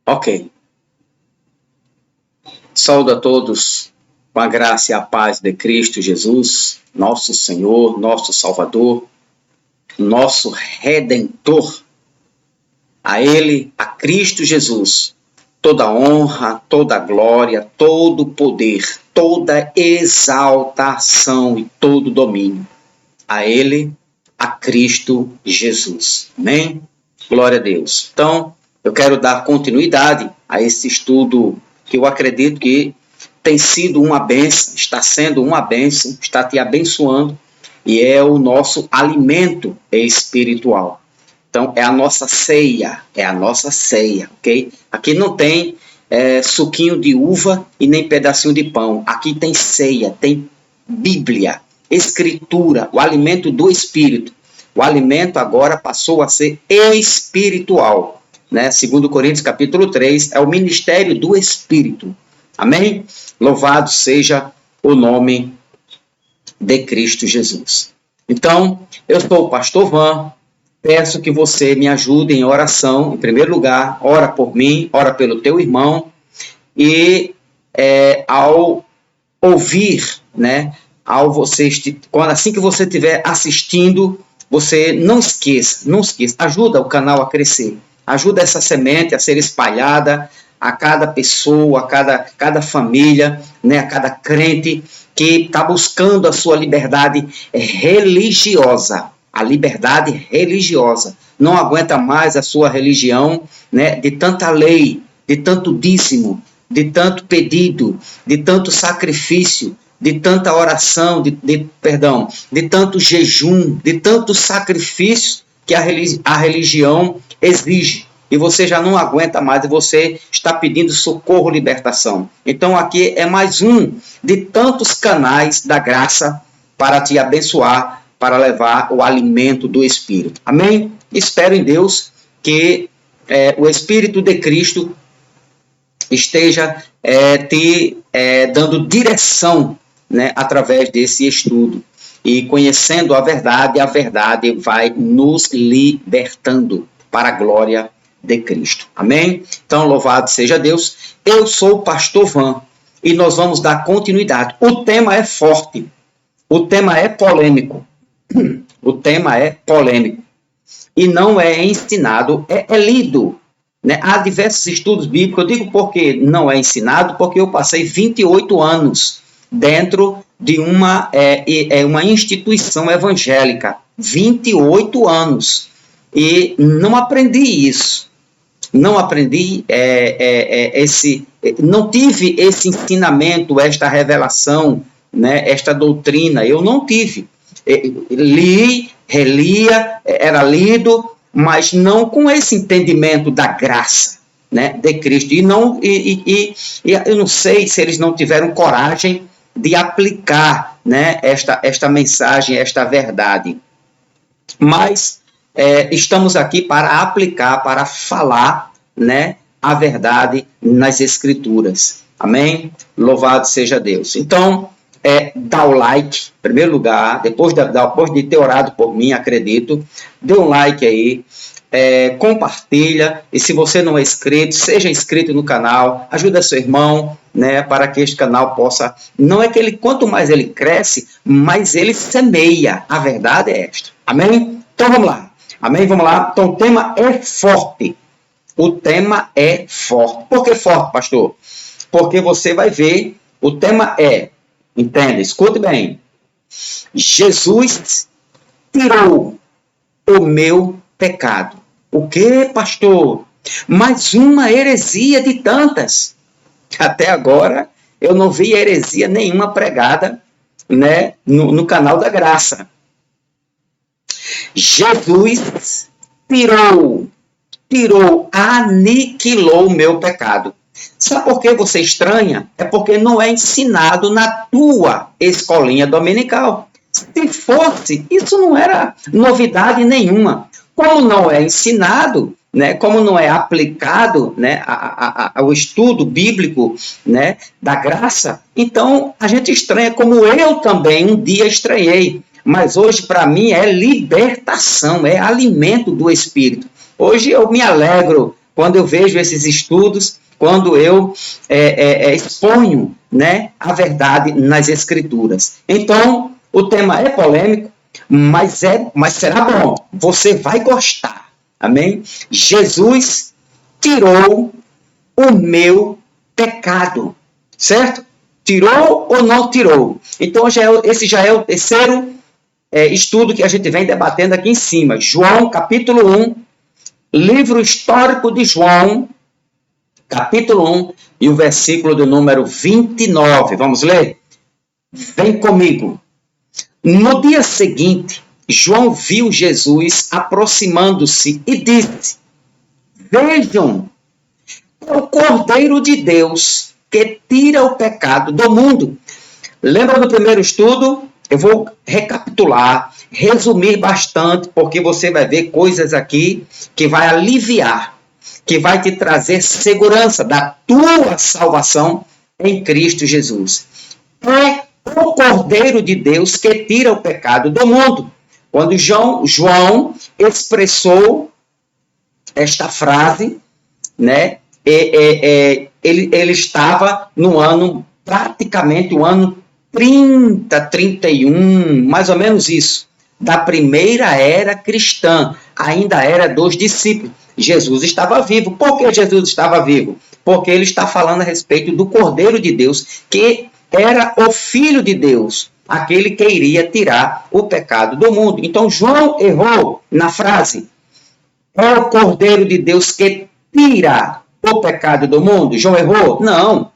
Ok. Saúdo a todos com a graça e a paz de Cristo Jesus, nosso Senhor, nosso Salvador, nosso Redentor. A Ele, a Cristo Jesus, toda honra, toda glória, todo poder, toda exaltação e todo domínio. A Ele, a Cristo Jesus. Amém? Glória a Deus. Então, eu quero dar continuidade a esse estudo que eu acredito que tem sido uma bênção, está sendo uma bênção, está te abençoando, e é o nosso alimento espiritual. Então, é a nossa ceia, ok? Aqui não tem suquinho de uva e nem pedacinho de pão. Aqui tem ceia, tem Bíblia, Escritura, o alimento do Espírito. O alimento agora passou a ser espiritual, né? 2 Coríntios capítulo 3, é o ministério do Espírito. Amém? Louvado seja o nome de Cristo Jesus. Então, eu sou o pastor Van, peço que você me ajude em oração, em primeiro lugar, ora por mim, ora pelo teu irmão, e ao ouvir, né, assim que você estiver assistindo, você não esqueça, ajuda o canal a crescer, ajuda essa semente a ser espalhada a cada pessoa, a cada família, né, a cada crente que está buscando a sua liberdade religiosa. A liberdade religiosa. Não aguenta mais a sua religião, né, de tanta lei, de tanto dízimo, de tanto pedido, de tanto sacrifício, de tanta oração, de tanto jejum, de tanto sacrifício que a religião exige. E você já não aguenta mais, e você está pedindo socorro, libertação. Então aqui é mais um de tantos canais da graça para te abençoar, para levar o alimento do Espírito. Amém? Espero em Deus que o Espírito de Cristo esteja te dando direção, né, através desse estudo. E conhecendo a verdade vai nos libertando para a glória de Cristo. Amém? Então, louvado seja Deus. Eu sou o pastor Van e nós vamos dar continuidade. O tema é forte. O tema é polêmico. O tema é polêmico. E não é ensinado, é lido. Né? Há diversos estudos bíblicos. Eu digo porque não é ensinado, porque eu passei 28 anos dentro de uma instituição evangélica. 28 anos. E não aprendi isso. Não aprendi não tive esse ensinamento, esta revelação, né, esta doutrina. Eu não tive. Relia, era lido, mas não com esse entendimento da graça, né, de Cristo. E eu não sei se eles não tiveram coragem de aplicar, né, esta mensagem, esta verdade. Mas estamos aqui para aplicar, para falar, né, a verdade nas Escrituras. Amém? Louvado seja Deus. Então, dá o like, em primeiro lugar, depois de ter orado por mim, acredito, dê um like aí, compartilha, e se você não é inscrito, seja inscrito no canal, ajuda seu irmão, né, para que este canal possa, não é que ele, quanto mais ele cresce, mais ele semeia, a verdade é esta. Amém? Então vamos lá. Amém? Vamos lá. Então o tema é forte. O tema é forte. Por que forte, pastor? Porque você vai ver, o tema entenda, escute bem. Jesus tirou o meu pecado. O que, pastor? Mais uma heresia de tantas. Até agora eu não vi heresia nenhuma pregada, né, no canal da graça. Jesus aniquilou o meu pecado. Sabe por que você estranha? É porque não é ensinado na tua escolinha dominical. Se fosse, isso não era novidade nenhuma. Como não é ensinado, né, como não é aplicado, né, ao estudo bíblico, né, da graça, então a gente estranha, como eu também um dia estranhei. Mas hoje, para mim, é libertação, é alimento do Espírito. Hoje eu me alegro, quando eu vejo esses estudos, quando eu exponho, né, a verdade nas Escrituras. Então, o tema é polêmico, mas será bom. Você vai gostar. Amém? Jesus tirou o meu pecado. Certo? Tirou ou não tirou? Então, esse já é o terceiro estudo que a gente vem debatendo aqui em cima. João, capítulo 1, livro histórico de João, capítulo 1, e o versículo do número 29. Vamos ler? Vem comigo. No dia seguinte, João viu Jesus aproximando-se e disse: Vejam, é o Cordeiro de Deus que tira o pecado do mundo. Lembra do primeiro estudo? Eu vou recapitular, resumir bastante, porque você vai ver coisas aqui que vai aliviar, que vai te trazer segurança da tua salvação em Cristo Jesus. É o Cordeiro de Deus que tira o pecado do mundo. Quando João expressou esta frase, né, ele estava no ano, praticamente o ano 30, 31, mais ou menos isso, da primeira era cristã, ainda era dos discípulos. Jesus estava vivo. Por que Jesus estava vivo? Porque ele está falando a respeito do Cordeiro de Deus, que era o Filho de Deus, aquele que iria tirar o pecado do mundo. Então, João errou na frase: é o Cordeiro de Deus que tira o pecado do mundo. João errou? Não.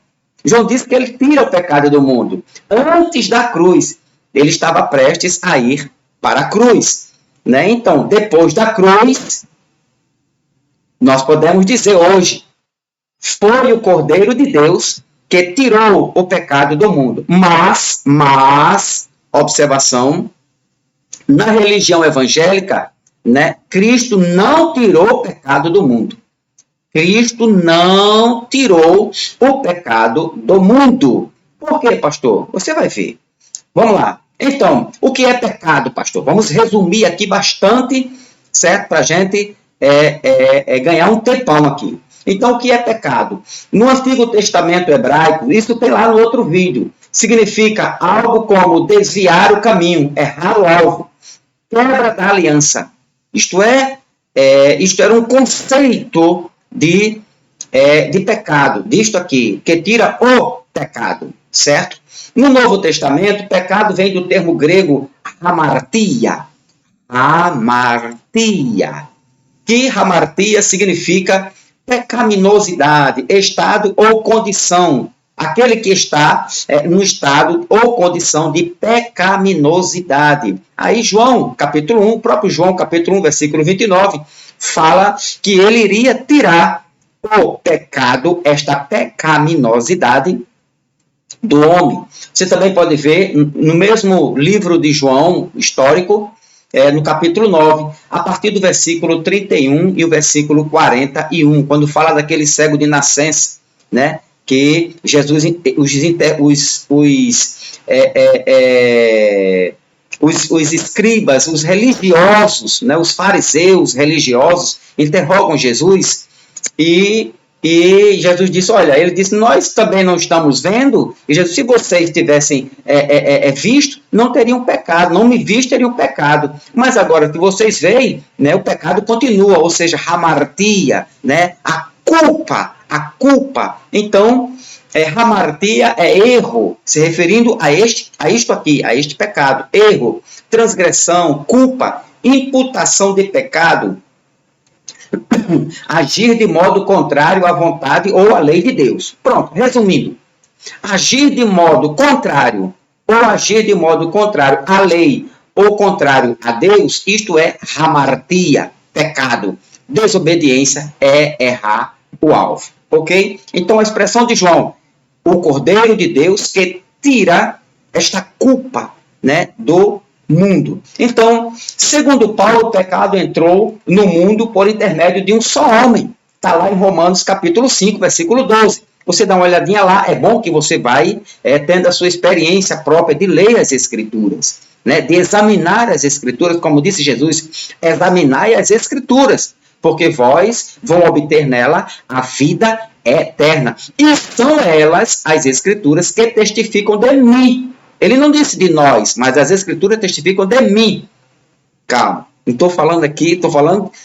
João disse que ele tira o pecado do mundo. Antes da cruz, ele estava prestes a ir para a cruz. Né? Então, depois da cruz, nós podemos dizer hoje, foi o Cordeiro de Deus que tirou o pecado do mundo. Mas, observação, na religião evangélica, né, Cristo não tirou o pecado do mundo. Cristo não tirou o pecado do mundo. Por quê, pastor? Você vai ver. Vamos lá. Então, o que é pecado, pastor? Vamos resumir aqui bastante, certo? Para a gente ganhar um tempão aqui. Então, o que é pecado? No Antigo Testamento hebraico, isso tem lá no outro vídeo, significa algo como desviar o caminho, errar o alvo, quebra da aliança. Isto era um conceito de pecado, disto aqui, que tira o pecado, certo? No Novo Testamento, pecado vem do termo grego hamartia, que hamartia significa pecaminosidade, estado ou condição, aquele que está no estado ou condição de pecaminosidade. Aí João, capítulo 1, o próprio João, capítulo 1, versículo 29, fala que ele iria tirar o pecado, esta pecaminosidade do homem. Você também pode ver no mesmo livro de João, histórico, no capítulo 9, a partir do versículo 31 e o versículo 41, quando fala daquele cego de nascença, né, que Jesus, os escribas, os religiosos, né, os fariseus religiosos, interrogam Jesus e Jesus disse, olha, ele disse, nós também não estamos vendo, e Jesus, se vocês tivessem visto, não teriam pecado, não me visto, teriam pecado, mas agora que vocês veem, né, o pecado continua, ou seja, hamartia, né, a culpa, então, hamartia é erro, se referindo a isto aqui, a este pecado, erro, transgressão, culpa, imputação de pecado, agir de modo contrário à vontade ou à lei de Deus. Pronto, resumindo, agir de modo contrário ou agir de modo contrário à lei ou contrário a Deus, isto é hamartia, pecado. Desobediência é errar o alvo, ok? Então a expressão de João, o Cordeiro de Deus que tira esta culpa, né, do mundo. Então, segundo Paulo, o pecado entrou no mundo por intermédio de um só homem. Está lá em Romanos capítulo 5, versículo 12. Você dá uma olhadinha lá, é bom que você vai tendo a sua experiência própria de ler as Escrituras, né? De examinar as Escrituras, como disse Jesus, examinai as Escrituras, porque vós vão obter nela a vida eterna. E são elas, as Escrituras, que testificam de mim. Ele não disse de nós, mas as Escrituras testificam de mim. Calma. Não estou falando aqui,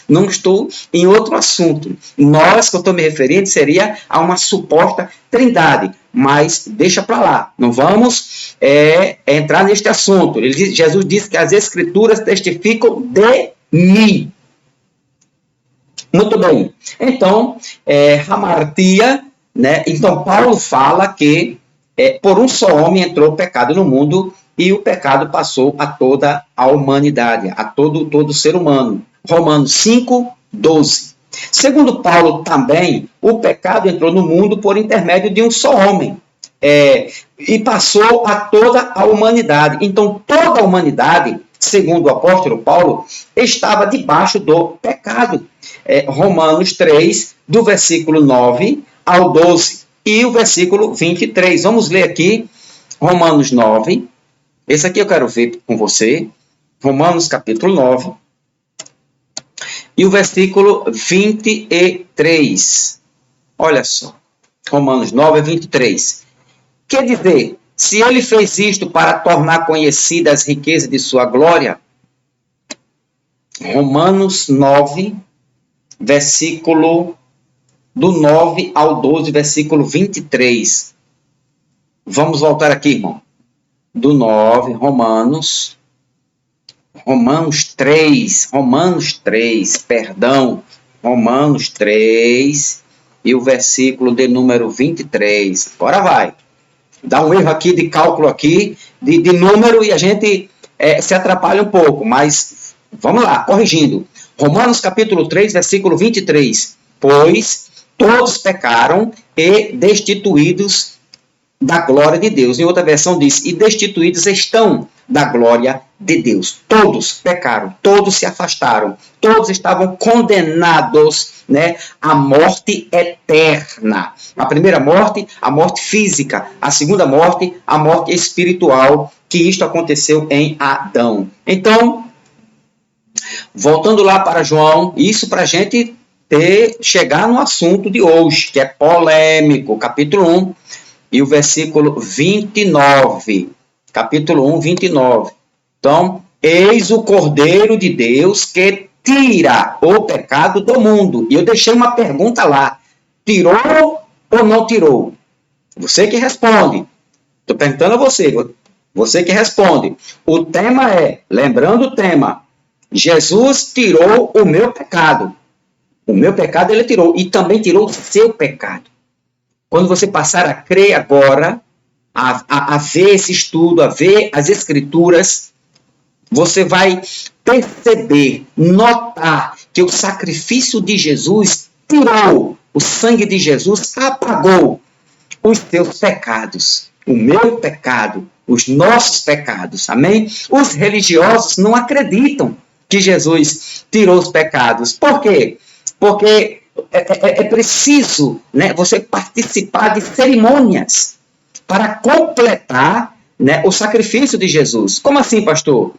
não estou em outro assunto. Nós, que eu estou me referindo, seria a uma suposta trindade. Mas deixa para lá. Não vamos entrar neste assunto. Jesus disse que as Escrituras testificam de mim. Muito bem. Então, hamartia, né? Então, Paulo fala que por um só homem entrou o pecado no mundo, e o pecado passou a toda a humanidade, a todo ser humano. Romanos 5:12. Segundo Paulo também, o pecado entrou no mundo por intermédio de um só homem. E passou a toda a humanidade. Então, toda a humanidade, segundo o apóstolo Paulo, estava debaixo do pecado. Romanos 3, do versículo 9 ao 12. E o versículo 23. Vamos ler aqui, Romanos 9. Esse aqui eu quero ver com você. Romanos capítulo 9. E o versículo 23. Olha só. Romanos 9, 23. Quer dizer, se ele fez isto para tornar conhecidas as riquezas de sua glória, Romanos 9, versículo do 9 ao 12, versículo 23. Vamos voltar aqui, irmão. Do 9, Romanos 3, e o versículo de número 23. Agora vai. Dá um erro aqui de cálculo aqui, de número, e a gente se atrapalha um pouco, mas vamos lá, corrigindo. Romanos capítulo 3, versículo 23. Pois todos pecaram e destituídos da glória de Deus. Em outra versão diz, e destituídos estão da glória de Deus. Todos pecaram, todos se afastaram, todos estavam condenados, né, à morte eterna. A primeira morte, a morte física. A segunda morte, a morte espiritual, que isto aconteceu em Adão. Então, voltando lá para João, isso para a gente chegar no assunto de hoje, que é polêmico, capítulo 1, e o versículo 29. Capítulo 1, 29. Então, eis o Cordeiro de Deus que tira o pecado do mundo. E eu deixei uma pergunta lá. Tirou ou não tirou? Você que responde. Estou perguntando a você. Você que responde. O tema lembrando o tema, Jesus tirou o meu pecado. O meu pecado ele tirou. E também tirou o seu pecado. Quando você passar a crer agora, a ver esse estudo, a ver as Escrituras, você vai perceber, notar que o sacrifício de Jesus tirou, o sangue de Jesus apagou os seus pecados, o meu pecado, os nossos pecados, amém? Os religiosos não acreditam que Jesus tirou os pecados. Por quê? Porque é preciso, né, você participar de cerimônias para completar, né, o sacrifício de Jesus. Como assim, pastor?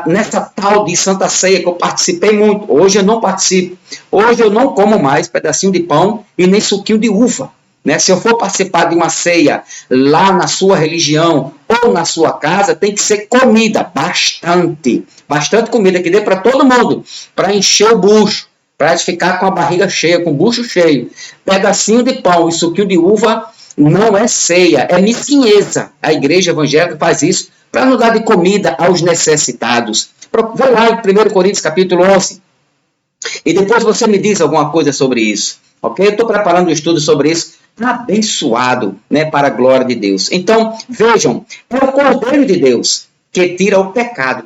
Nessa tal de Santa Ceia que eu participei muito. Hoje eu não participo. Hoje eu não como mais pedacinho de pão e nem suquinho de uva. Né? Se eu for participar de uma ceia lá na sua religião ou na sua casa, tem que ser comida, bastante comida que dê para todo mundo, para encher o bucho. Para ficar com a barriga cheia, com o bucho cheio. Pedacinho de pão e suquinho de uva não é ceia, é mesquinheza. A igreja evangélica faz isso para não dar de comida aos necessitados. Vai lá em 1 Coríntios capítulo 11. E depois você me diz alguma coisa sobre isso. Ok? Eu estou preparando um estudo sobre isso. Abençoado, né, para a glória de Deus. Então, vejam, é o Cordeiro de Deus que tira o pecado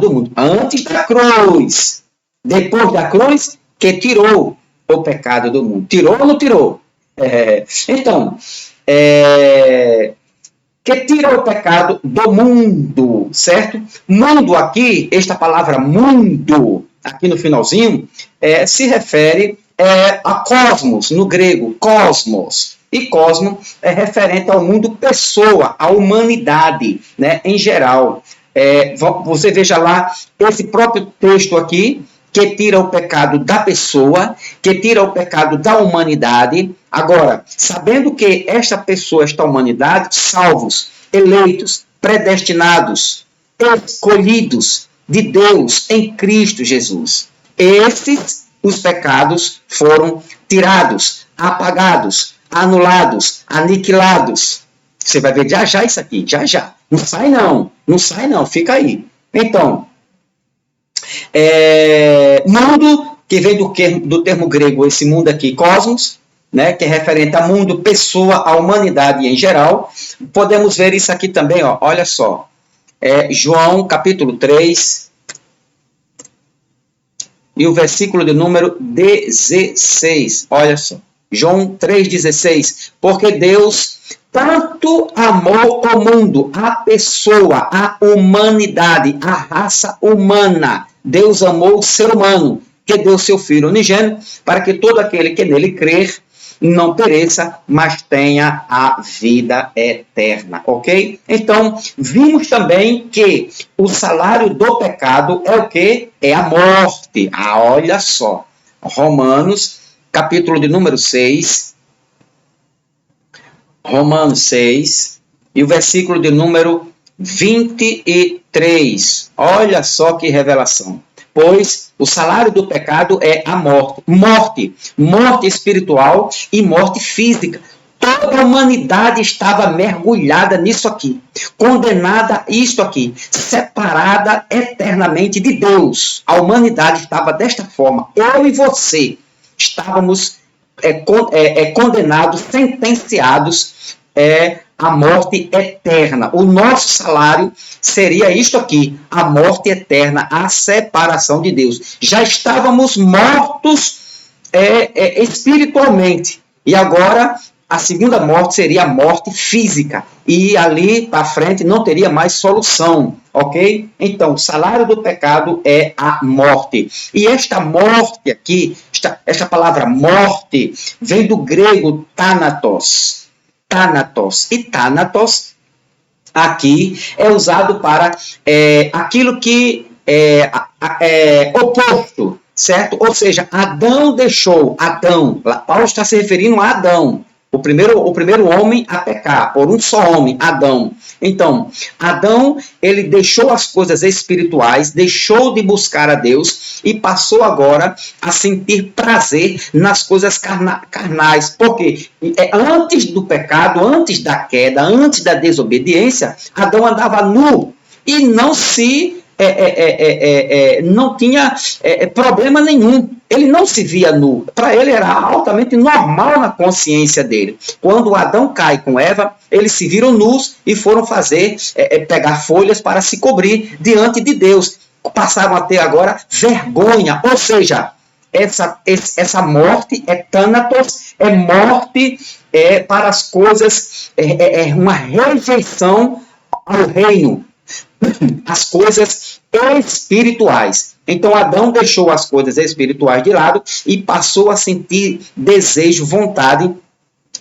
do mundo. Antes da cruz. Depois da cruz, que tirou o pecado do mundo. Tirou ou não tirou? Então, que tira o pecado do mundo, certo? Mundo aqui, esta palavra mundo, aqui no finalzinho, se refere a cosmos, no grego, cosmos. E cosmo é referente ao mundo pessoa, à humanidade, né, em geral. Você veja lá, esse próprio texto aqui, que tira o pecado da pessoa, que tira o pecado da humanidade. Agora, sabendo que esta pessoa, esta humanidade, salvos, eleitos, predestinados, escolhidos de Deus em Cristo Jesus, esses, os pecados foram tirados, apagados, anulados, aniquilados. Você vai ver já já isso aqui, já já. Não sai não, fica aí. Então, mundo, que vem do termo grego, esse mundo aqui, cosmos, né, que é referente a mundo, pessoa, a humanidade em geral. Podemos ver isso aqui também, ó, olha só. João, capítulo 3, e o versículo de número 16. Olha só. João 3,16. Porque Deus tanto amou o mundo, a pessoa, a humanidade, a raça humana. Deus amou o ser humano, que deu seu Filho unigênito, para que todo aquele que nele crer não pereça, mas tenha a vida eterna, ok? Então, vimos também que o salário do pecado é o quê? É a morte. Olha só. Romanos, capítulo de número 6. Romanos 6, e o versículo de número 23. Olha só que revelação. Pois o salário do pecado é a morte. Morte espiritual e morte física. Toda a humanidade estava mergulhada nisso aqui. Condenada a isto aqui. Separada eternamente de Deus. A humanidade estava desta forma. Eu e você estávamos condenados, sentenciados à morte eterna. O nosso salário seria isto aqui, a morte eterna, a separação de Deus. Já estávamos mortos espiritualmente. E agora a segunda morte seria a morte física. E ali para frente não teria mais solução, ok? Então, o salário do pecado é a morte. E esta morte aqui, esta palavra morte, vem do grego thanatos. Thanatos. E thanatos aqui é usado para aquilo que é oposto, certo? Ou seja, Adão deixou, Paulo está se referindo a Adão. O primeiro homem a pecar, por um só homem, Adão. Então, Adão, ele deixou as coisas espirituais, deixou de buscar a Deus e passou agora a sentir prazer nas coisas carnais. Porque antes do pecado, antes da queda, antes da desobediência, Adão andava nu e não tinha problema nenhum. Ele não se via nu. Para ele era altamente normal na consciência dele. Quando Adão cai com Eva, eles se viram nus e foram pegar folhas para se cobrir diante de Deus. Passaram a ter agora vergonha. Ou seja, essa morte é thanatos, é morte para as coisas, uma rejeição ao reino. As coisas espirituais. Então Adão deixou as coisas espirituais de lado e passou a sentir desejo, vontade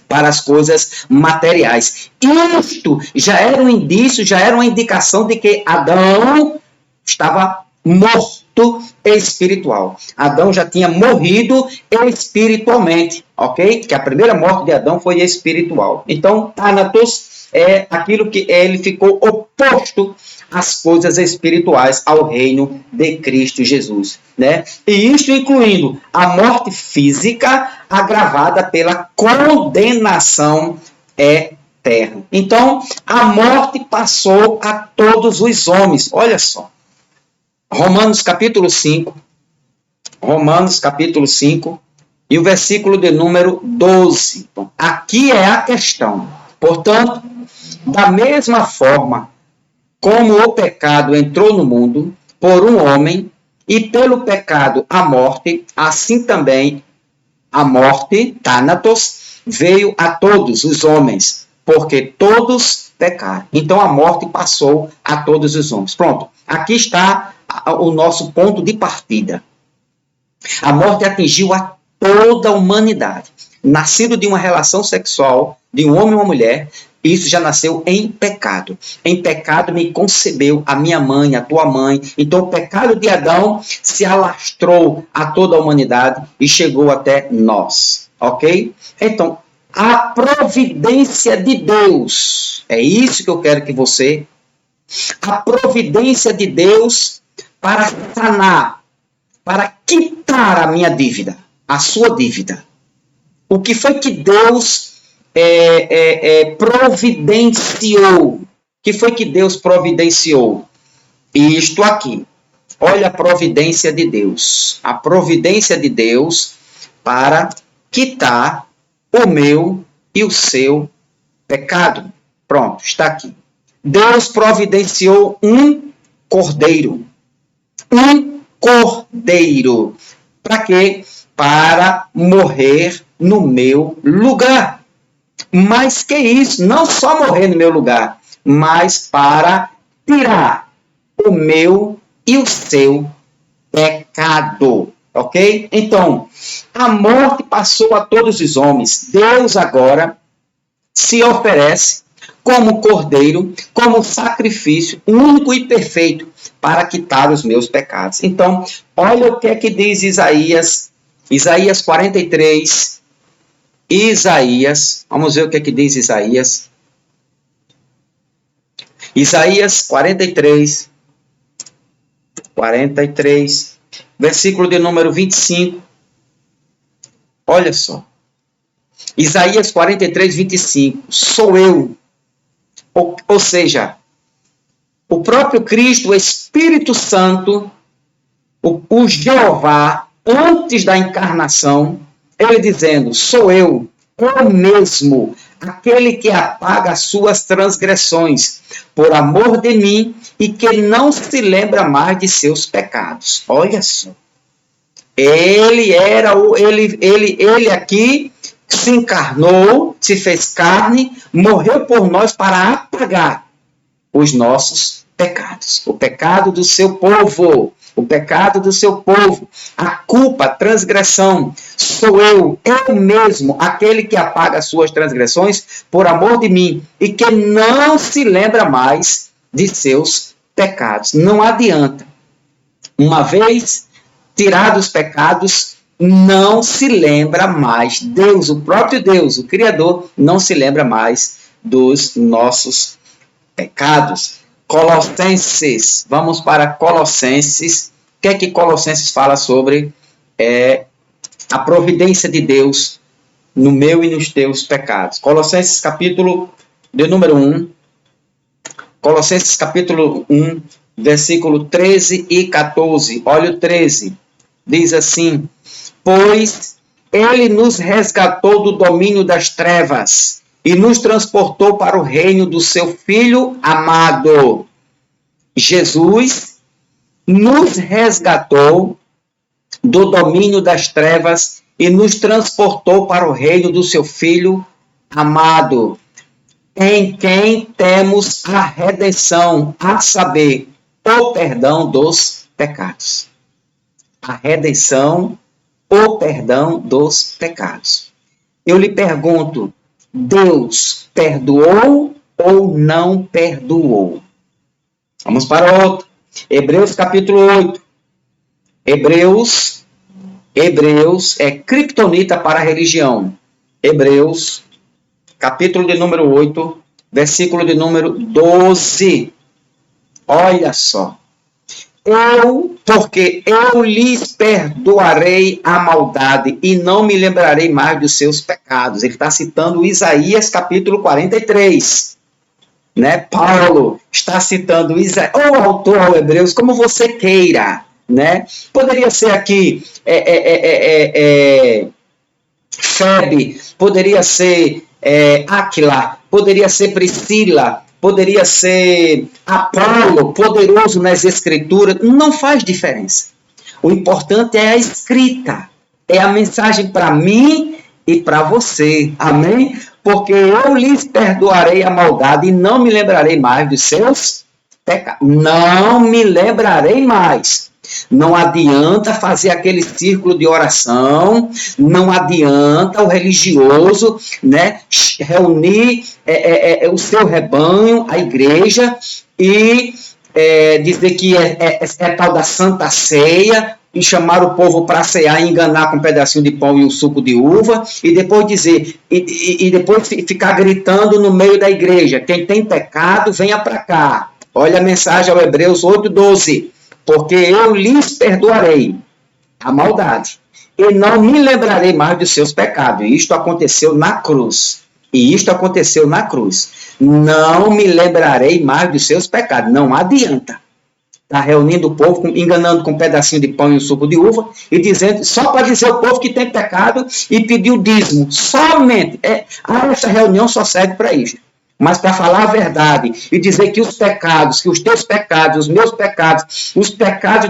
para as coisas materiais. Isto já era um indício, já era uma indicação de que Adão estava morto espiritual. Adão já tinha morrido espiritualmente, ok? Que a primeira morte de Adão foi espiritual. Então, thanatos é aquilo que ele ficou oposto às coisas espirituais, ao reino de Cristo Jesus, né? E isso incluindo a morte física agravada pela condenação eterna. Então, a morte passou a todos os homens. Olha só. Romanos capítulo 5. Romanos capítulo 5 e o versículo de número 12. Então, aqui é a questão. Portanto, da mesma forma como o pecado entrou no mundo por um homem, e pelo pecado a morte, assim também a morte, thanatos, veio a todos os homens, porque todos pecaram. Então a morte passou a todos os homens. Pronto, aqui está o nosso ponto de partida. A morte atingiu a toda a humanidade. Nascido de uma relação sexual de um homem e uma mulher, Isso já nasceu em pecado. Em pecado me concebeu a minha mãe, a tua mãe. Então o pecado de Adão se alastrou a toda a humanidade e chegou até nós. Ok? Então, a providência de Deus, é isso que eu quero que você... A providência de Deus para sanar, para quitar a minha dívida, a sua dívida. O que foi que Deus providenciou? O que foi que Deus providenciou? Isto aqui. Olha a providência de Deus. A providência de Deus para quitar o meu e o seu pecado. Pronto, está aqui. Deus providenciou um cordeiro. Um cordeiro. Para quê? Para morrer no meu lugar. Mas que isso? Não só morrer no meu lugar, mas para tirar o meu e o seu pecado. Ok? Então, a morte passou a todos os homens. Deus agora se oferece como cordeiro, como sacrifício único e perfeito para quitar os meus pecados. Então, olha o que é que diz Isaías 43. Vamos ver o que é que diz Isaías. Isaías 43, versículo de número 25. Olha só. Isaías 43, 25. Sou eu. Ou seja, o próprio Cristo, o Espírito Santo, o Jeová, antes da encarnação, ele dizendo, sou eu mesmo, aquele que apaga as suas transgressões, por amor de mim, e que não se lembra mais de seus pecados. Olha só. Ele aqui se encarnou, se fez carne, morreu por nós para apagar os nossos pecados. O pecado do seu povo. O pecado do seu povo. A culpa, a transgressão. Sou eu mesmo, aquele que apaga as suas transgressões por amor de mim e que não se lembra mais de seus pecados. Não adianta. Uma vez tirados os pecados, não se lembra mais. Deus, o próprio Deus, o Criador, não se lembra mais dos nossos pecados. Colossenses, vamos para Colossenses. O que é que Colossenses fala sobre a providência de Deus no meu e nos teus pecados? Colossenses capítulo de número 1. Colossenses capítulo 1, versículo 13 e 14. Olha o 13. Diz assim: pois ele nos resgatou do domínio das trevas e nos transportou para o reino do seu Filho amado. Jesus nos resgatou do domínio das trevas e nos transportou para o reino do seu Filho amado, em quem temos a redenção, a saber, o perdão dos pecados. A redenção, o perdão dos pecados. Eu lhe pergunto, Deus perdoou ou não perdoou? Vamos para outro. Hebreus capítulo 8. Hebreus é criptonita para a religião. Hebreus capítulo de número 8, versículo de número 12. Olha só. Porque eu lhes perdoarei a maldade e não me lembrarei mais dos seus pecados. Ele está citando Isaías capítulo 43. Né? Paulo está citando Isaías, ou autor ao Hebreus, como você queira. Né? Poderia ser aqui Febe, poderia ser Áquila, poderia ser Priscila, poderia ser Apolo, poderoso nas escrituras, não faz diferença. O importante é a escrita, é a mensagem para mim e para você, amém? Porque eu lhes perdoarei a maldade e não me lembrarei mais dos seus pecados. Não me lembrarei mais. Não adianta fazer aquele círculo de oração, não adianta o religioso, né, reunir o seu rebanho, a igreja, e dizer que é tal da Santa Ceia, e chamar o povo para cear e enganar com um pedacinho de pão e um suco de uva, e depois dizer, e depois ficar gritando no meio da igreja: quem tem pecado, venha para cá. Olha a mensagem ao Hebreus 8:12. Porque eu lhes perdoarei a maldade, e não me lembrarei mais dos seus pecados. E isto aconteceu na cruz. Não me lembrarei mais dos seus pecados. Não adianta. Está reunindo o povo, enganando com um pedacinho de pão e um suco de uva, e dizendo, só para dizer ao povo que tem pecado e pedir o dízimo. Somente. Essa reunião só serve para isso. Mas para falar a verdade e dizer que os pecados, que os teus pecados, os meus pecados, os pecados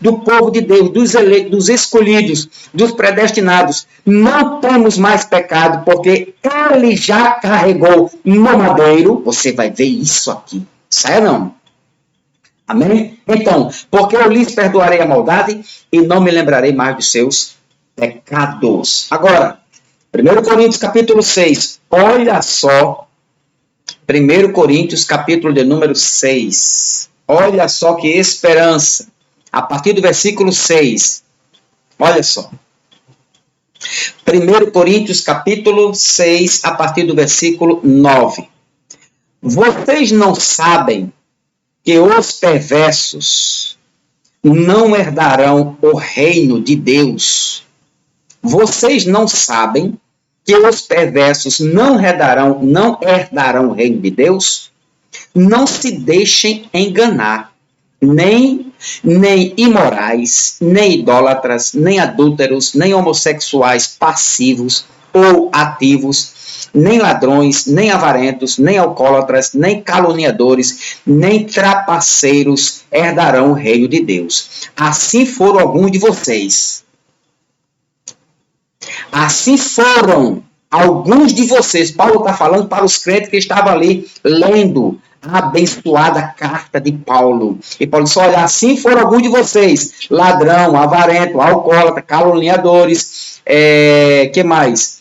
do povo de Deus, dos eleitos, dos escolhidos, dos predestinados, não temos mais pecado, porque ele já carregou no madeiro. Você vai ver isso aqui. Saia não. Amém? Então, porque eu lhes perdoarei a maldade e não me lembrarei mais dos seus pecados. Agora, 1 Coríntios capítulo 6, olha só, 1 Coríntios capítulo de número 6, olha só que esperança, a partir do versículo 6, olha só, 1 Coríntios capítulo 6, a partir do versículo 9, vocês não sabem que os perversos não herdarão o reino de Deus? Vocês não sabem que os perversos não herdarão o reino de Deus? Não se deixem enganar, nem imorais, nem idólatras, nem adúlteros, nem homossexuais passivos ou ativos, nem ladrões, nem avarentos, nem alcoólatras, nem caluniadores, nem trapaceiros herdarão o reino de Deus. Assim foram alguns de vocês. Assim foram alguns de vocês. Paulo está falando para os crentes que estavam ali lendo a abençoada carta de Paulo. E Paulo disse, olha, assim foram alguns de vocês. Ladrão, avarento, alcoólatra, caluniadores, que mais?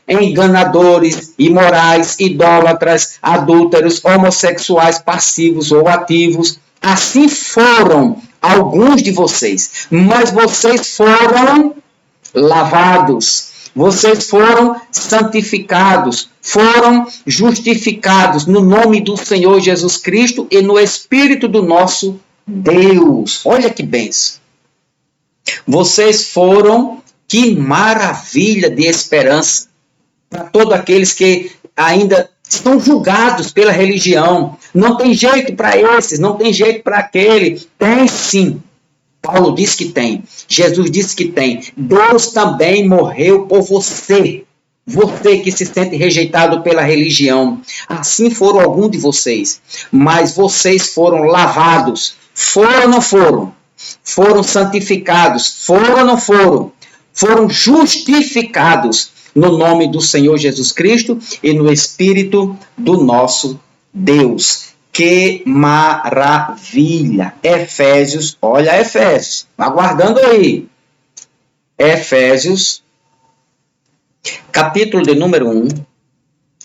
Enganadores, imorais, idólatras, adúlteros, homossexuais, passivos ou ativos. Assim foram alguns de vocês, mas vocês foram lavados, vocês foram santificados, foram justificados no nome do Senhor Jesus Cristo e no Espírito do nosso Deus. Olha que bênção. Vocês foram, que maravilha de esperança para todos aqueles que ainda estão julgados pela religião. Não tem jeito para esses, não tem jeito para aquele. Tem sim. Paulo diz que tem. Jesus disse que tem. Deus também morreu por você. Você que se sente rejeitado pela religião. Assim foram alguns de vocês. Mas vocês foram lavados. Foram ou não foram? Foram santificados. Foram ou não foram? Foram justificados no nome do Senhor Jesus Cristo e no Espírito do nosso Deus. Que maravilha! Efésios, olha Efésios, aguardando aí. Efésios, capítulo de número 1.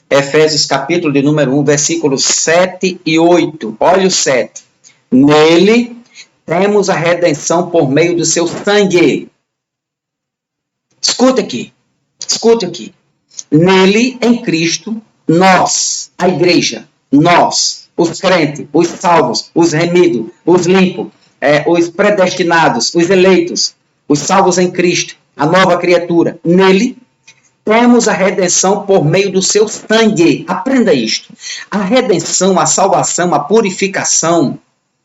Efésios, capítulo de número 1, versículos 7 e 8. Olha o 7. Nele temos a redenção por meio do seu sangue. Escuta aqui. Escute aqui. Nele, em Cristo, nós, a igreja, nós, os crentes, os salvos, os remidos, os limpos, os predestinados, os eleitos, os salvos em Cristo, a nova criatura. Nele, temos a redenção por meio do seu sangue. Aprenda isto. A redenção, a salvação, a purificação,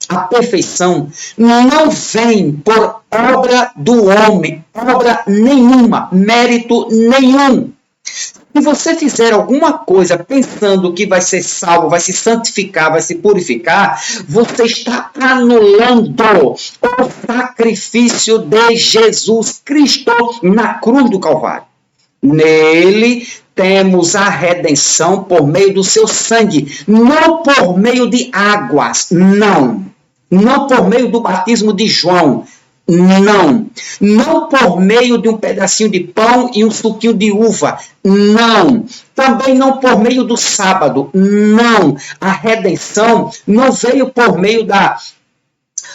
a perfeição não vem por obra do homem, obra nenhuma, mérito nenhum. Se você fizer alguma coisa pensando que vai ser salvo, vai se santificar, vai se purificar, você está anulando o sacrifício de Jesus Cristo na cruz do Calvário. Nele temos a redenção por meio do seu sangue, não por meio de águas, não por meio do batismo de João, não por meio de um pedacinho de pão e um suquinho de uva, também não por meio do sábado, a redenção não veio por meio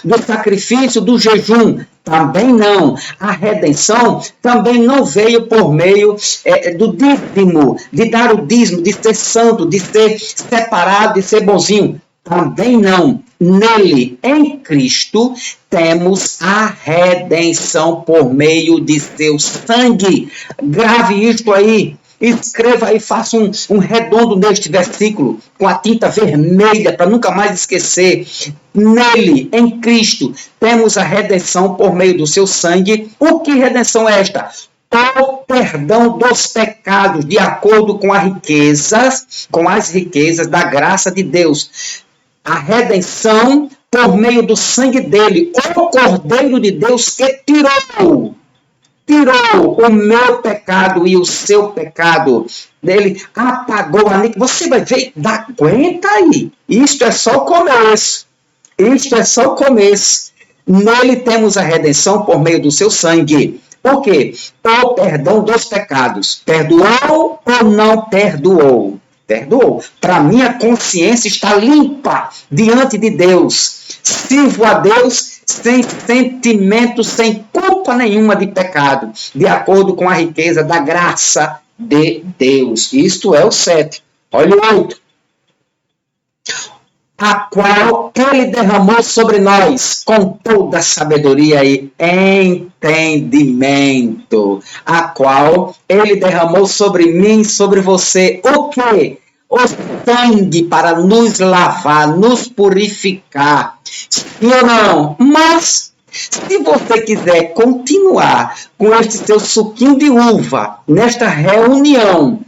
do sacrifício, do jejum, também não. A redenção também não veio por meio do dízimo, de dar o dízimo, de ser santo, de ser separado, de ser bonzinho. Também não. Nele, em Cristo, temos a redenção por meio de seu sangue. Grave isto aí. Escreva aí, faça um redondo neste versículo, com a tinta vermelha, para nunca mais esquecer. Nele, em Cristo, temos a redenção por meio do seu sangue. O que redenção é esta? O perdão dos pecados, de acordo com as riquezas da graça de Deus. A redenção por meio do sangue dele, o Cordeiro de Deus que tirou o meu pecado e o seu pecado. Ele apagou a iniquidade. Você vai ver, dá conta aí. Isto é só o começo. Nele temos a redenção por meio do seu sangue. Por quê? O perdão dos pecados. Perdoou ou não perdoou? Perdoou. Para mim, a consciência está limpa diante de Deus. Sirvo a Deus sem sentimento, sem culpa nenhuma de pecado, de acordo com a riqueza da graça de Deus. Isto é o 7. Olha o 8. A qual ele derramou sobre nós com toda sabedoria e entendimento. A qual ele derramou sobre mim, sobre você. O quê? O sangue para nos lavar, nos purificar. Sim ou não? Mas, se você quiser continuar com este seu suquinho de uva, nesta reunião,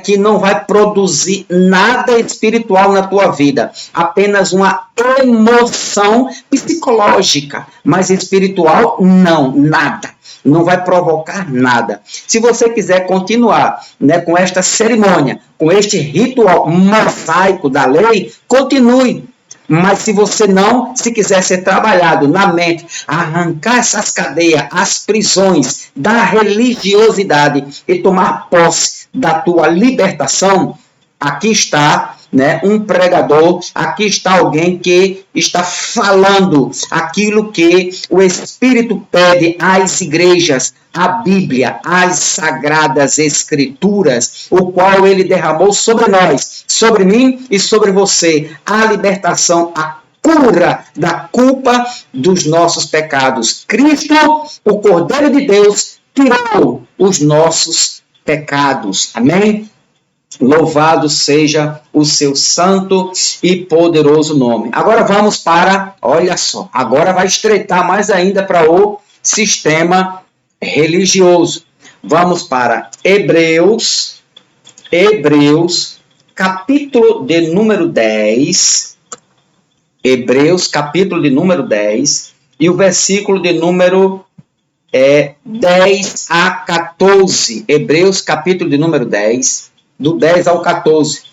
que não vai produzir nada espiritual na tua vida, apenas uma emoção psicológica, mas espiritual, nada. Não vai provocar nada. Se você quiser continuar com esta cerimônia, com este ritual mosaico da lei, continue. Mas se quiser ser trabalhado na mente, arrancar essas cadeias, as prisões da religiosidade e tomar posse da tua libertação, aqui está um pregador, aqui está alguém que está falando aquilo que o Espírito pede às igrejas, a Bíblia, as Sagradas Escrituras, o qual ele derramou sobre nós, sobre mim e sobre você, a libertação, a cura da culpa dos nossos pecados. Cristo, o Cordeiro de Deus, tirou os nossos pecados. Amém? Louvado seja o seu santo e poderoso nome. Agora vamos olha só, agora vai estreitar mais ainda para o sistema religioso. Vamos para Hebreus, capítulo de número 10. Hebreus, capítulo de número 10, e o versículo de número 10 a 14. Hebreus, capítulo de número 10, do 10 ao 14.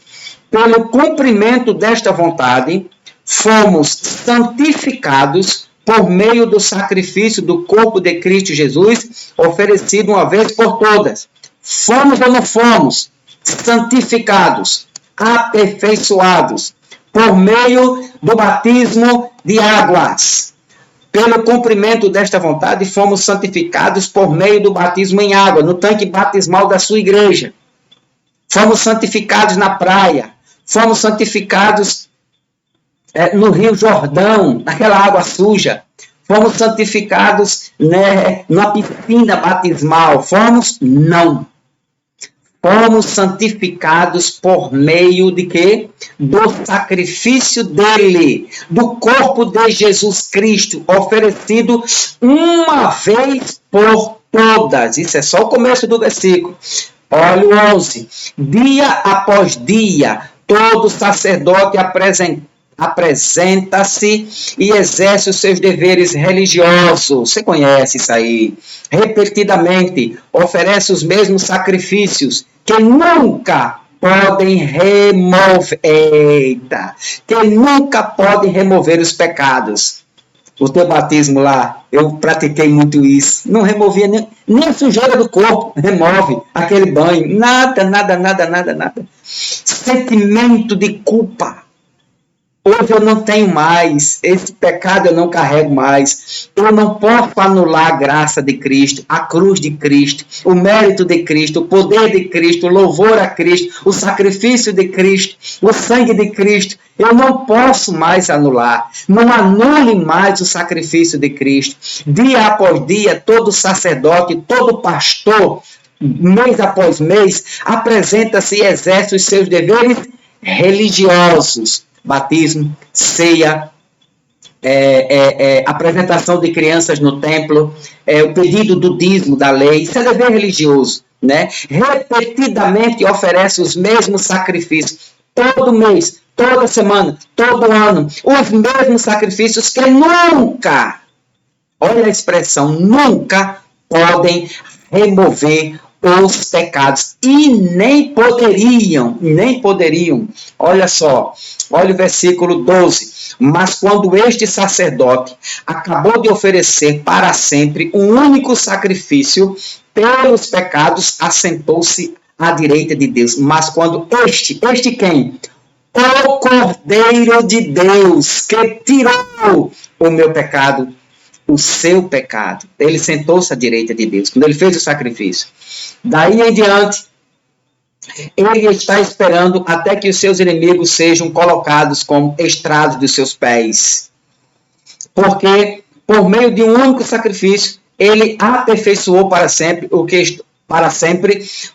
Pelo cumprimento desta vontade, fomos santificados por meio do sacrifício do corpo de Cristo Jesus, oferecido uma vez por todas. Fomos ou não fomos santificados, aperfeiçoados, por meio do batismo de águas. Pelo cumprimento desta vontade, fomos santificados por meio do batismo em água, no tanque batismal da sua igreja. Fomos santificados na praia, fomos santificados no Rio Jordão, naquela água suja. Fomos santificados na piscina batismal. Fomos? Não. Fomos santificados por meio de quê? Do sacrifício dele, do corpo de Jesus Cristo, oferecido uma vez por todas. Isso é só o começo do versículo. Olha o 11. Dia após dia, todo sacerdote apresenta-se e exerce os seus deveres religiosos. Você conhece isso aí. Repetidamente oferece os mesmos sacrifícios que nunca podem remover. Eita! Que nunca podem remover os pecados. O teu batismo lá, eu pratiquei muito isso. Não removia nem a sujeira do corpo, remove aquele banho. Nada. Sentimento de culpa. Hoje eu não tenho mais, esse pecado eu não carrego mais. Eu não posso anular a graça de Cristo, a cruz de Cristo, o mérito de Cristo, o poder de Cristo, o louvor a Cristo, o sacrifício de Cristo, o sangue de Cristo. Eu não posso mais anular. Não anule mais o sacrifício de Cristo. Dia após dia, todo sacerdote, todo pastor, mês após mês, apresenta-se e exerce os seus deveres religiosos. Batismo, ceia, apresentação de crianças no templo, o pedido do dízimo da lei, isso é dever religioso, né? Repetidamente oferece os mesmos sacrifícios, todo mês, toda semana, todo ano, os mesmos sacrifícios que nunca, olha a expressão, nunca podem remover os pecados, e nem poderiam, olha só, olha o versículo 12, mas quando este sacerdote acabou de oferecer para sempre um único sacrifício pelos pecados, assentou-se à direita de Deus, mas quando este quem? O Cordeiro de Deus, que tirou o meu pecado, o seu pecado. Ele sentou-se à direita de Deus, quando ele fez o sacrifício. Daí em diante, ele está esperando até que os seus inimigos sejam colocados como estrados dos seus pés. Porque, por meio de um único sacrifício, ele aperfeiçoou para sempre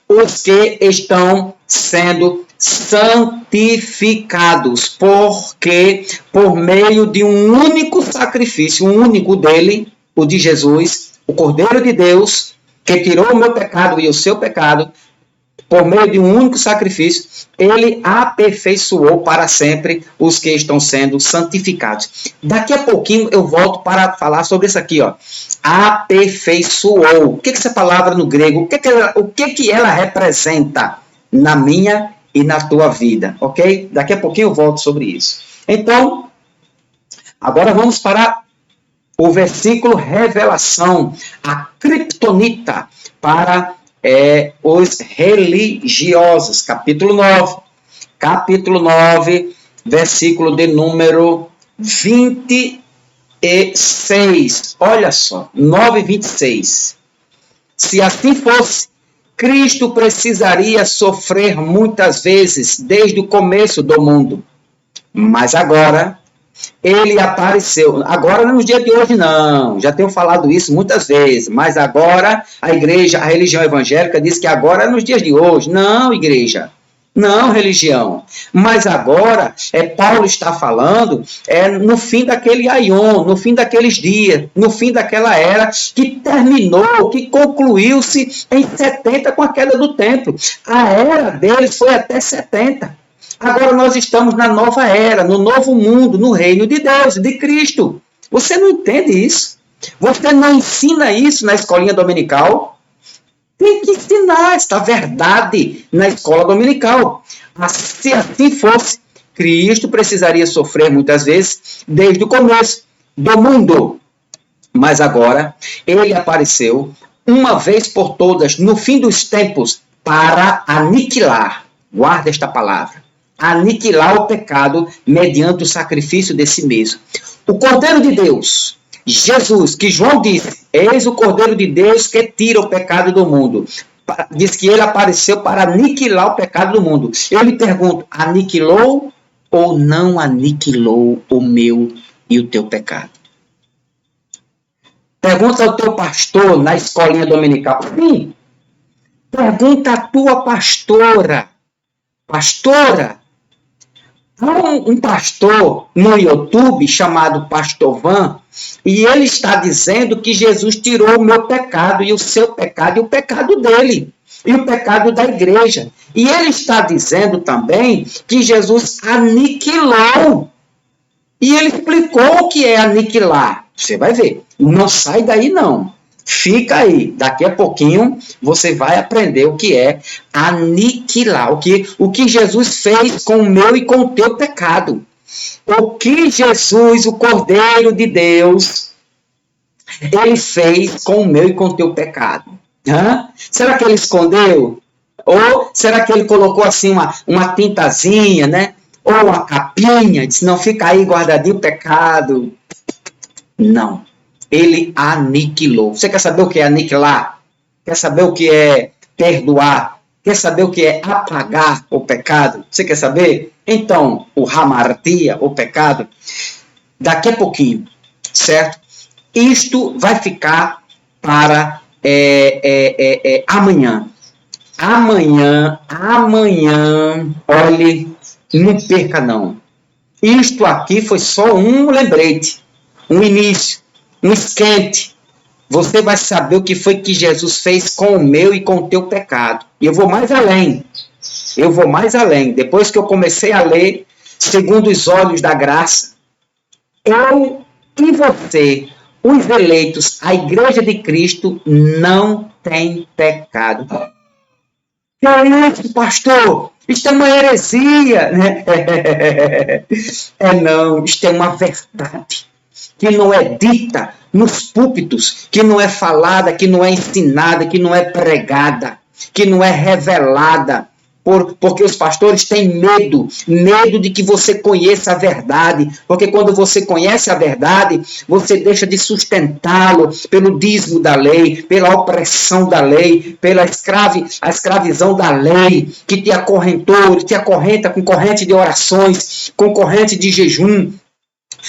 os que estão sendo santificados, porque por meio de um único sacrifício, um único dele, o de Jesus, o Cordeiro de Deus, que tirou o meu pecado e o seu pecado, por meio de um único sacrifício, ele aperfeiçoou para sempre os que estão sendo santificados. Daqui a pouquinho eu volto para falar sobre isso aqui, ó. Aperfeiçoou. O que é essa palavra no grego? O que ela representa na minha e na tua vida, ok? Daqui a pouquinho eu volto sobre isso. Então, agora vamos para o versículo revelação, a criptonita para os religiosos, capítulo 9, versículo de número 26. Olha só, 9:26. Se assim fosse, Cristo precisaria sofrer muitas vezes desde o começo do mundo. Mas agora, ele apareceu. Agora, nos dias de hoje, não. Já tenho falado isso muitas vezes. Mas agora, a religião evangélica diz que agora é nos dias de hoje. Não, igreja. Não, religião. Mas agora, Paulo está falando no fim daquele aion, no fim daqueles dias, no fim daquela era que terminou, que concluiu-se em 70 com a queda do templo. A era deles foi até 70. Agora nós estamos na nova era, no novo mundo, no reino de Deus, de Cristo. Você não entende isso? Você não ensina isso na escolinha dominical? Tem que ensinar esta verdade na escola dominical. Se assim fosse, Cristo precisaria sofrer muitas vezes desde o começo do mundo. Mas agora, ele apareceu uma vez por todas no fim dos tempos para aniquilar, guarda esta palavra, aniquilar o pecado mediante o sacrifício de si mesmo. O Cordeiro de Deus, Jesus, que João disse, eis o Cordeiro de Deus que tira o pecado do mundo. Diz que ele apareceu para aniquilar o pecado do mundo. Eu lhe pergunto, aniquilou ou não aniquilou o meu e o teu pecado? Pergunta ao teu pastor na escolinha dominical. Sim. Pergunta à tua pastora. Pastora, há um pastor no YouTube chamado Pastor Van, e ele está dizendo que Jesus tirou o meu pecado e o seu pecado e o pecado dele, e o pecado da igreja. E ele está dizendo também que Jesus aniquilou E ele explicou o que é aniquilar. Você vai ver. Não sai daí, não. Fica aí. Daqui a pouquinho você vai aprender o que é aniquilar. O que Jesus fez com o meu e com o teu pecado. O que Jesus, o Cordeiro de Deus, ele fez com o meu e com o teu pecado. Será que ele escondeu? Ou será que ele colocou assim uma tintazinha, né? Ou uma capinha, disse, não, fica aí guardadinho o pecado. Não. Ele aniquilou. Você quer saber o que é aniquilar? Quer saber o que é perdoar? Quer saber o que é apagar o pecado? Você quer saber? Então, o hamartia, o pecado, daqui a pouquinho, certo? Isto vai ficar para amanhã. Amanhã, olhe, não perca não. Isto aqui foi só um lembrete, um início, um esquente. Você vai saber o que foi que Jesus fez com o meu e com o teu pecado. E eu vou mais além. Depois que eu comecei a ler, segundo os olhos da graça, eu e você, os eleitos, a Igreja de Cristo, não tem pecado. Que é isso, pastor? Isto é uma heresia, né? Não, isto é uma verdade que não é dita nos púlpitos, que não é falada, que não é ensinada, que não é pregada, que não é revelada. Porque os pastores têm medo de que você conheça a verdade, porque quando você conhece a verdade, você deixa de sustentá-lo pelo dízimo da lei, pela opressão da lei, pela escravidão da lei, que te acorrentou, te acorrenta com corrente de orações, com corrente de jejum,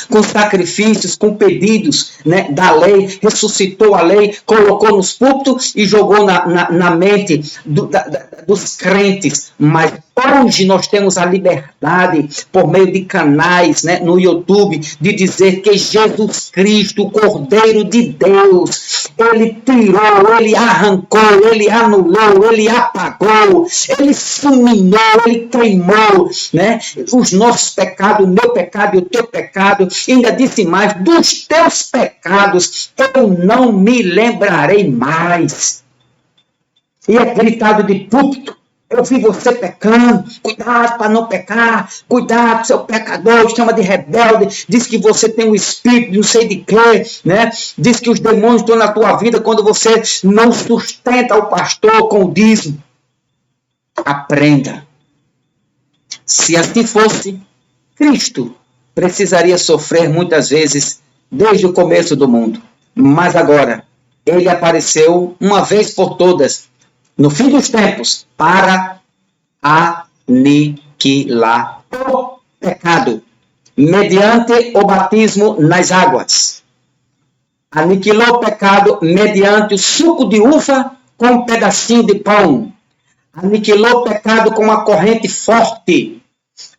com sacrifícios, com pedidos, né, da lei, ressuscitou a lei, colocou nos púlpitos e jogou na mente dos crentes. Mas hoje nós temos a liberdade, por meio de canais, né, no YouTube, de dizer que Jesus Cristo, o Cordeiro de Deus, ele tirou, ele arrancou, ele anulou, ele apagou, ele fulminou, ele queimou, né, os nossos pecados, o meu pecado e o teu pecado. E ainda disse mais, dos teus pecados eu não me lembrarei mais. E é gritado de púlpito, eu vi você pecando, cuidado para não pecar, cuidado, seu pecador, chama de rebelde, diz que você tem um espírito, não sei de quê, né? Diz que os demônios estão na tua vida quando você não sustenta o pastor com o dízimo. Aprenda. Se assim fosse, Cristo precisaria sofrer muitas vezes desde o começo do mundo. Mas agora, ele apareceu uma vez por todas, no fim dos tempos, para aniquilar o pecado, mediante o batismo nas águas. Aniquilou o pecado mediante o suco de uva com um pedacinho de pão. Aniquilou o pecado com uma corrente forte.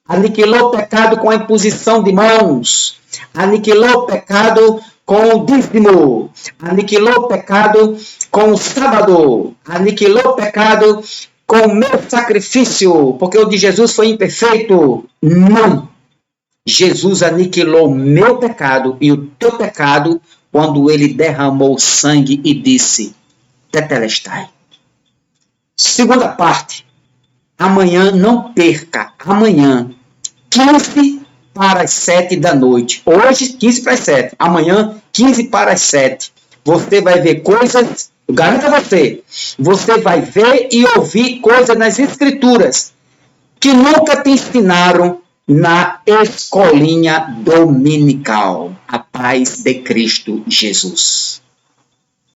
Aniquilou o pecado com a imposição de mãos. Aniquilou o pecado com o dízimo. Aniquilou o pecado com o sábado. Aniquilou o pecado com o meu sacrifício. Porque o de Jesus foi imperfeito. Não. Jesus aniquilou o meu pecado e o teu pecado quando ele derramou sangue e disse, tetelestai. Segunda parte. Amanhã, não perca. Amanhã, 15 para as 7 da noite. Hoje, 15 para as 7. Amanhã, 15 para as 7. Você vai ver coisas, eu garanto a você, você vai ver e ouvir coisas nas Escrituras que nunca te ensinaram na escolinha dominical. A paz de Cristo Jesus.